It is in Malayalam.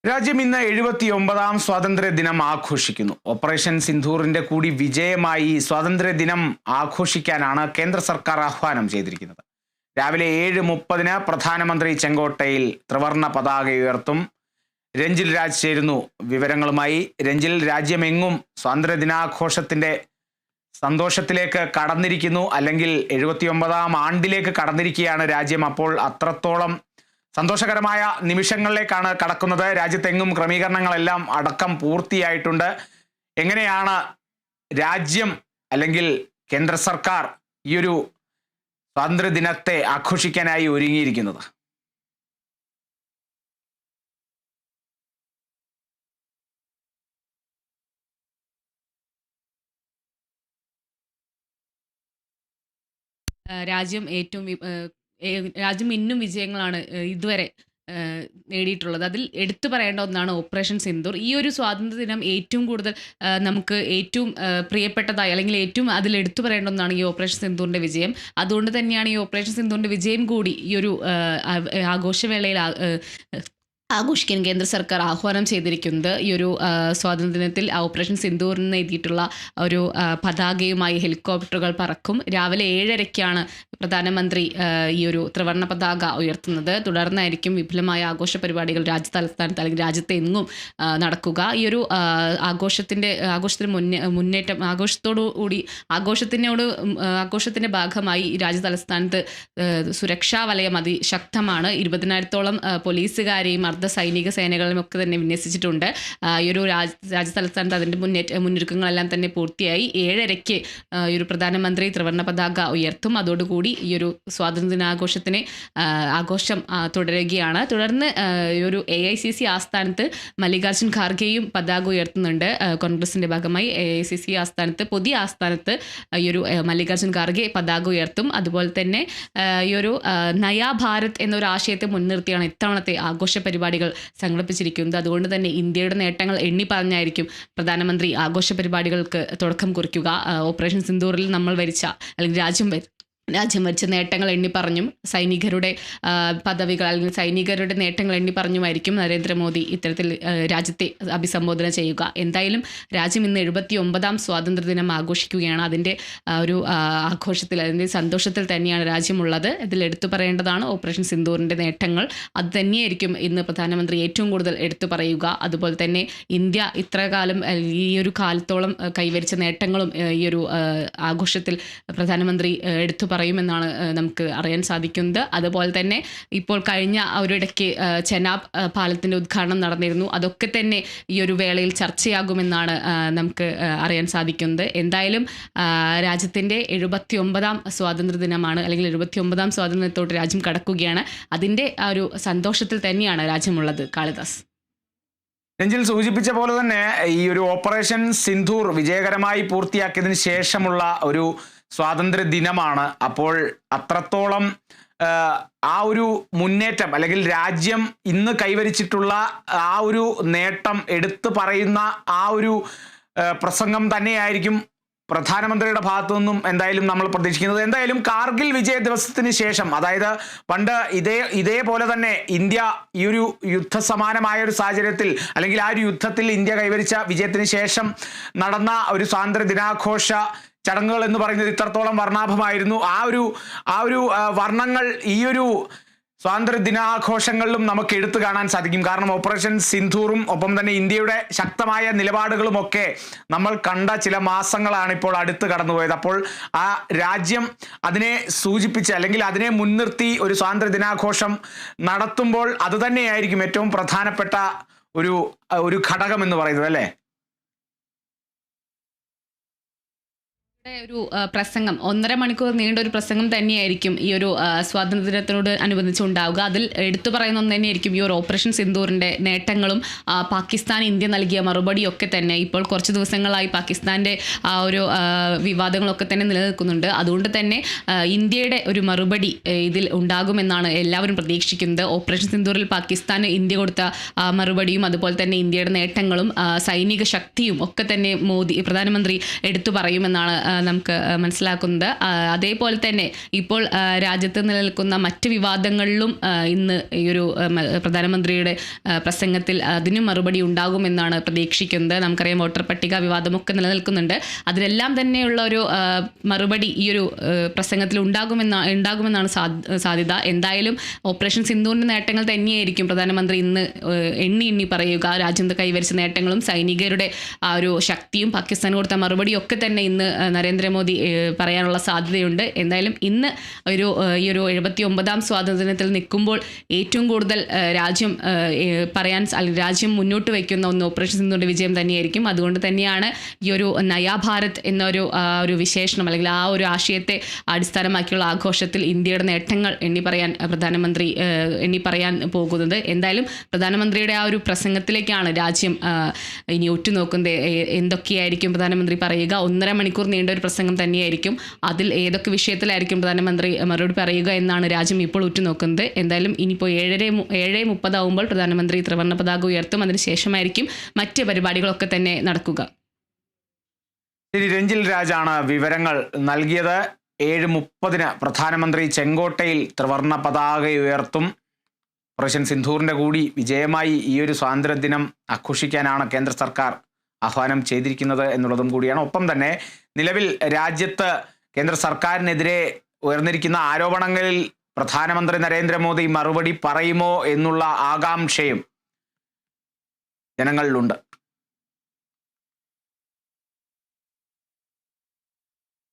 രാജ്യം ഇന്ന് 79ാം സ്വാതന്ത്ര്യ ദിനം ആഘോഷിക്കുന്നു. ഓപ്പറേഷൻ സിന്ദൂറിന്റെ കൂടി വിജയമായി സ്വാതന്ത്ര്യ ദിനം ആഘോഷിക്കാനാണ് കേന്ദ്ര സർക്കാർ ആഹ്വാനം ചെയ്തിരിക്കുന്നത്. രാവിലെ 7:30 പ്രധാനമന്ത്രി ചെങ്കോട്ടയിൽ ത്രിവർണ്ണ പതാക ഉയർത്തും. രഞ്ജിൽ രാജ് ചേരുന്നു വിവരങ്ങളുമായി. രഞ്ജിൽ, രാജ്യമെങ്ങും സ്വാതന്ത്ര്യ ദിനാഘോഷത്തിന്റെ സന്തോഷത്തിലേക്ക് കടന്നിരിക്കുന്നു, അല്ലെങ്കിൽ 79ാം ആണ്ടിലേക്ക് കടന്നിരിക്കുകയാണ് രാജ്യം. അപ്പോൾ അത്രത്തോളം സന്തോഷകരമായ നിമിഷങ്ങളിലേക്കാണ് കടക്കുന്നത്. രാജ്യത്തെങ്ങും ക്രമീകരണങ്ങളെല്ലാം അടക്കം പൂർത്തിയായിട്ടുണ്ട്. എങ്ങനെയാണ് രാജ്യം അല്ലെങ്കിൽ കേന്ദ്ര സർക്കാർ ഈ ഒരു സ്വാതന്ത്ര്യ ദിനത്തെ ആഘോഷിക്കാനായി ഒരുങ്ങിയിരിക്കുന്നത്? രാജ്യം രാജ്യം ഇന്നും വിജയങ്ങളാണ് ഇതുവരെ നേടിയിട്ടുള്ളത്. അതിൽ എടുത്തു പറയേണ്ട ഒന്നാണ് ഓപ്പറേഷൻ സിന്ദൂർ. ഈ ഒരു സ്വാതന്ത്ര്യ ദിനം ഏറ്റവും കൂടുതൽ നമുക്ക് ഏറ്റവും പ്രിയപ്പെട്ടതായി, അല്ലെങ്കിൽ ഏറ്റവും അതിൽ എടുത്തു പറയേണ്ട ഒന്നാണ് ഈ ഓപ്പറേഷൻ സിന്ദൂറിൻ്റെ വിജയം. അതുകൊണ്ട് തന്നെയാണ് ഈ ഓപ്പറേഷൻ സിന്ദൂറിൻ്റെ വിജയം കൂടി ഈ ഒരു ആഘോഷവേളയിൽ ആഘോഷിക്കാൻ കേന്ദ്ര സർക്കാർ ആഹ്വാനം ചെയ്തിരിക്കുന്നത്. ഈ ഒരു സ്വാതന്ത്ര്യദിനത്തിൽ ഓപ്പറേഷൻ സിന്ദൂറിന് എഴുതിയിട്ടുള്ള ഒരു പതാകയുമായി ഹെലികോപ്റ്ററുകൾ പറക്കും. രാവിലെ 7:30 പ്രധാനമന്ത്രി ഈ ഒരു ത്രിവർണ്ണ പതാക ഉയർത്തുന്നത്. തുടർന്നായിരിക്കും വിപുലമായ ആഘോഷ പരിപാടികൾ രാജ്യതലസ്ഥാനത്ത് അല്ലെങ്കിൽ രാജ്യത്തെ എങ്ങും നടക്കുക. ഈ ഒരു ആഘോഷത്തിന് മുന്നേറ്റം ആഘോഷത്തിൻ്റെ ഭാഗമായി രാജ്യതലസ്ഥാനത്ത് സുരക്ഷാ വലയം അതിശക്തമാണ്. 20,000-ഓളം പോലീസുകാരെയും സൈനിക സേനകളും ഒക്കെ തന്നെ വിന്യസിച്ചിട്ടുണ്ട്. ഈ ഒരു രാജ്യതലസ്ഥാനത്ത് അതിൻ്റെ മുന്നൊരുക്കങ്ങളെല്ലാം തന്നെ പൂർത്തിയായി. 7:30 ഈ ഒരു പ്രധാനമന്ത്രി ത്രിവർണ്ണ പതാക ഉയർത്തും. അതോടുകൂടി ഈ ഒരു സ്വാതന്ത്ര്യദിനാഘോഷത്തിന് ആഘോഷം തുടരുകയാണ്. തുടർന്ന് ഈ ഒരു AICC ആസ്ഥാനത്ത് മല്ലികാർജുൻ ഖാർഗെയും പതാക ഉയർത്തുന്നുണ്ട്. കോൺഗ്രസിൻ്റെ ഭാഗമായി AICC ആസ്ഥാനത്ത്, പുതിയ ആസ്ഥാനത്ത് ഈ ഒരു മല്ലികാർജുൻ ഖാർഗെ പതാക ഉയർത്തും. അതുപോലെ തന്നെ ഈ ഒരു നയാ ഭാരത് എന്നൊരു ആശയത്തെ മുൻനിർത്തിയാണ് ഇത്തവണത്തെ ആഘോഷ പരിപാടികൾ സംഘടിപ്പിച്ചിരിക്കുന്നത്. അതുകൊണ്ട് തന്നെ ഇന്ത്യയുടെ നേട്ടങ്ങൾ എണ്ണി പറഞ്ഞായിരിക്കും പ്രധാനമന്ത്രി ആഘോഷ പരിപാടികൾക്ക് തുടക്കം കുറിക്കുക. ഓപ്പറേഷൻ സിന്ദൂറിൽ നമ്മൾ വരിച്ച, അല്ലെങ്കിൽ രാജ്യം വരിച്ച നേട്ടങ്ങൾ എണ്ണി പറഞ്ഞും സൈനികരുടെ പദവികൾ അല്ലെങ്കിൽ സൈനികരുടെ നേട്ടങ്ങൾ എണ്ണി പറഞ്ഞുമായിരിക്കും നരേന്ദ്രമോദി ഇത്തരത്തിൽ രാജ്യത്തെ അഭിസംബോധന ചെയ്യുക. എന്തായാലും രാജ്യം ഇന്ന് 79ാം സ്വാതന്ത്ര്യ ദിനം ആഘോഷിക്കുകയാണ്. അതിൻ്റെ ഒരു ആഘോഷത്തിൽ, അതിൻ്റെ സന്തോഷത്തിൽ തന്നെയാണ് രാജ്യമുള്ളത്. ഇതിൽ എടുത്തു പറയേണ്ടതാണ് ഓപ്പറേഷൻ സിന്ദൂറിൻ്റെ നേട്ടങ്ങൾ. അത് തന്നെയായിരിക്കും ഇന്ന് പ്രധാനമന്ത്രി ഏറ്റവും കൂടുതൽ എടുത്തു പറയുക. അതുപോലെ തന്നെ ഇന്ത്യ ഇത്രകാലം ഈ ഒരു കാലത്തോളം കൈവരിച്ച നേട്ടങ്ങളും ഈ ഒരു ആഘോഷത്തിൽ പ്രധാനമന്ത്രി എടുത്തു പറയുമെന്നാണ് നമുക്ക് അറിയാൻ സാധിക്കുന്നത്. അതുപോലെ തന്നെ ഇപ്പോൾ കഴിഞ്ഞ ഒരിടയ്ക്ക് ചെനാബ് പാലത്തിൻ്റെ ഉദ്ഘാടനം നടന്നിരുന്നു. അതൊക്കെ തന്നെ ഈ ഒരു വേളയിൽ ചർച്ചയാകുമെന്നാണ് നമുക്ക് അറിയാൻ സാധിക്കുന്നത്. എന്തായാലും രാജ്യത്തിൻ്റെ 79ാം സ്വാതന്ത്ര്യ ദിനമാണ്, അല്ലെങ്കിൽ 79ാം സ്വാതന്ത്ര്യത്തോട്ട് രാജ്യം കടക്കുകയാണ്. അതിൻ്റെ ആ ഒരു സന്തോഷത്തിൽ തന്നെയാണ് രാജ്യമുള്ളത്. കാളിദാസ്. രഞ്ജിൽ സൂചിപ്പിച്ച പോലെ തന്നെ ഈ ഒരു ഓപ്പറേഷൻ സിന്ദൂർ വിജയകരമായി പൂർത്തിയാക്കിയതിന് ശേഷമുള്ള ഒരു സ്വാതന്ത്ര്യ ദിനമാണ്. അപ്പോൾ അത്രത്തോളം ആ ഒരു മുന്നേറ്റം, അല്ലെങ്കിൽ രാജ്യം ഇന്ന് കൈവരിച്ചിട്ടുള്ള ആ ഒരു നേട്ടം എടുത്തു പറയുന്ന ആ ഒരു പ്രസംഗം തന്നെയായിരിക്കും പ്രധാനമന്ത്രിയുടെ ഭാഗത്തു നിന്നും എന്തായാലും നമ്മൾ പ്രതീക്ഷിക്കുന്നത്. എന്തായാലും കാർഗിൽ വിജയ ദിവസത്തിന് ശേഷം, അതായത് പണ്ട് ഇതേപോലെ തന്നെ ഇന്ത്യ ഈ ഒരു യുദ്ധസമാനമായ ഒരു സാഹചര്യത്തിൽ, അല്ലെങ്കിൽ ആ ഒരു യുദ്ധത്തിൽ ഇന്ത്യ കൈവരിച്ച വിജയത്തിന് ശേഷം നടന്ന ഒരു സ്വാതന്ത്ര്യ ദിനാഘോഷ ചടങ്ങുകൾ എന്ന് പറയുന്നത് ഇത്രത്തോളം വർണ്ണാഭമായിരുന്നു. ആ ഒരു വർണ്ണങ്ങൾ ഈ ഒരു സ്വാതന്ത്ര്യ ദിനാഘോഷങ്ങളിലും നമുക്ക് എടുത്തു കാണാൻ സാധിക്കും. കാരണം ഓപ്പറേഷൻ സിന്ദൂറും ഒപ്പം തന്നെ ഇന്ത്യയുടെ ശക്തമായ നിലപാടുകളും ഒക്കെ നമ്മൾ കണ്ട ചില മാസങ്ങളാണ് ഇപ്പോൾ അടുത്ത് കടന്നുപോയത്. അപ്പോൾ ആ രാജ്യം അതിനെ സൂചിപ്പിച്ച്, അല്ലെങ്കിൽ അതിനെ മുൻനിർത്തി ഒരു സ്വാതന്ത്ര്യ ദിനാഘോഷം നടത്തുമ്പോൾ അത് തന്നെയായിരിക്കും ഏറ്റവും പ്രധാനപ്പെട്ട ഒരു ഘടകം എന്ന് പറയുന്നത്, അല്ലേ? ഒരു പ്രസംഗം, 1.5 മണിക്കൂർ നീണ്ട ഒരു പ്രസംഗം തന്നെയായിരിക്കും ഈ ഒരു സ്വാതന്ത്ര്യദിനത്തിനോട് അനുബന്ധിച്ച് ഉണ്ടാവുക. അതിൽ എടുത്തു പറയുന്ന ഒന്ന് തന്നെയായിരിക്കും ഈ ഒരു ഓപ്പറേഷൻ സിന്ദൂറിൻ്റെ നേട്ടങ്ങളും പാകിസ്ഥാൻ ഇന്ത്യ നൽകിയ മറുപടിയൊക്കെ തന്നെ. ഇപ്പോൾ കുറച്ച് ദിവസങ്ങളായി പാകിസ്ഥാൻ്റെ ആ ഒരു വിവാദങ്ങളൊക്കെ തന്നെ നിലനിൽക്കുന്നുണ്ട്. അതുകൊണ്ട് തന്നെ ഇന്ത്യയുടെ ഒരു മറുപടി ഇതിൽ ഉണ്ടാകുമെന്നാണ് എല്ലാവരും പ്രതീക്ഷിക്കുന്നത്. ഓപ്പറേഷൻ സിന്ദൂറിൽ പാകിസ്ഥാന് ഇന്ത്യ കൊടുത്ത മറുപടിയും അതുപോലെ തന്നെ ഇന്ത്യയുടെ നേട്ടങ്ങളും സൈനിക ശക്തിയും ഒക്കെ തന്നെ പ്രധാനമന്ത്രി എടുത്തു പറയുമെന്നാണ് നമുക്ക് മനസ്സിലാക്കുന്നത്. അതേപോലെ തന്നെ ഇപ്പോൾ രാജ്യത്ത് നിലനിൽക്കുന്ന മറ്റ് വിവാദങ്ങളിലും ഇന്ന് ഈ ഒരു പ്രധാനമന്ത്രിയുടെ പ്രസംഗത്തിൽ അതിനും മറുപടി ഉണ്ടാകുമെന്നാണ് പ്രതീക്ഷിക്കുന്നത്. നമുക്കറിയാം വോട്ടർ പട്ടിക വിവാദമൊക്കെ നിലനിൽക്കുന്നുണ്ട്. അതിനെല്ലാം തന്നെയുള്ള ഒരു മറുപടി ഈ ഒരു പ്രസംഗത്തിൽ ഉണ്ടാകുമെന്നാണ് സാധ്യത. എന്തായാലും ഓപ്പറേഷൻ സിന്ദൂറിൻ്റെ നേട്ടങ്ങൾ തന്നെയായിരിക്കും പ്രധാനമന്ത്രി ഇന്ന് എണ്ണി പറയുക. രാജ്യം കൈവരിച്ച നേട്ടങ്ങളും സൈനികരുടെ ആ ഒരു ശക്തിയും പാകിസ്ഥാൻ കൊടുത്ത മറുപടിയും ഒക്കെ തന്നെ ഇന്ന് നരേന്ദ്രമോദി പറയാനുള്ള സാധ്യതയുണ്ട്. എന്തായാലും ഇന്ന് ഈ ഒരു 79ാം സ്വാതന്ത്ര്യദിനത്തിൽ നിൽക്കുമ്പോൾ ഏറ്റവും കൂടുതൽ രാജ്യം മുന്നോട്ട് വയ്ക്കുന്ന ഒന്ന് ഓപ്പറേഷൻ സിന്ദൂറിൻ്റെ വിജയം തന്നെയായിരിക്കും. അതുകൊണ്ട് തന്നെയാണ് ഈ ഒരു നയാ ഭാരത് എന്നൊരു ഒരു വിശേഷണം അല്ലെങ്കിൽ ആ ഒരു ആശയത്തെ അടിസ്ഥാനമാക്കിയുള്ള ആഘോഷത്തിൽ ഇന്ത്യയുടെ നേട്ടങ്ങൾ പ്രധാനമന്ത്രി എണ്ണി പറയാൻ പോകുന്നത്. എന്തായാലും പ്രധാനമന്ത്രിയുടെ ആ ഒരു പ്രസംഗത്തിലേക്കാണ് രാജ്യം ഇനി ഉറ്റുനോക്കുന്നത്. എന്തൊക്കെയായിരിക്കും പ്രധാനമന്ത്രി പറയുക? 1.5 മണിക്കൂർ നീണ്ട ഒരു പ്രസംഗം തന്നെയായിരിക്കും. അതിൽ ഏതൊക്കെ വിഷയത്തിലായിരിക്കും പ്രധാനമന്ത്രി മറുപടി പറയുക എന്നാണ് രാജ്യം ഇപ്പോൾ ഉറ്റുനോക്കുന്നത്. എന്തായാലും ഇനിയിപ്പോൾ 7:30 ആവുമ്പോൾ പ്രധാനമന്ത്രി ത്രിവർണ്ണ പതാക ഉയർത്തും. അതിനുശേഷമായിരിക്കും മറ്റ് പരിപാടികളൊക്കെ തന്നെ നടക്കുക. ശരി, രഞ്ജിൽ രാജാണ് വിവരങ്ങൾ നൽകിയത്. 7:30 പ്രധാനമന്ത്രി ചെങ്കോട്ടയിൽ ത്രിവർണ്ണ പതാക ഉയർത്തും. ഓപ്പറേഷൻ സിന്ധൂറിൻ്റെ കൂടി വിജയമായി ഈ ഒരു സ്വാതന്ത്ര്യദിനം ആഘോഷിക്കാനാണ് കേന്ദ്ര സർക്കാർ ആഹ്വാനം ചെയ്തിരിക്കുന്നത് എന്നുള്ളതും കൂടിയാണ്. ഒപ്പം തന്നെ നിലവിൽ രാജ്യത്ത് കേന്ദ്ര സർക്കാരിനെതിരെ ഉയർന്നിരിക്കുന്ന ആരോപണങ്ങളിൽ പ്രധാനമന്ത്രി നരേന്ദ്രമോദി മറുപടി പറയുമോ എന്നുള്ള ആകാംക്ഷയും ജനങ്ങളിലുണ്ട്.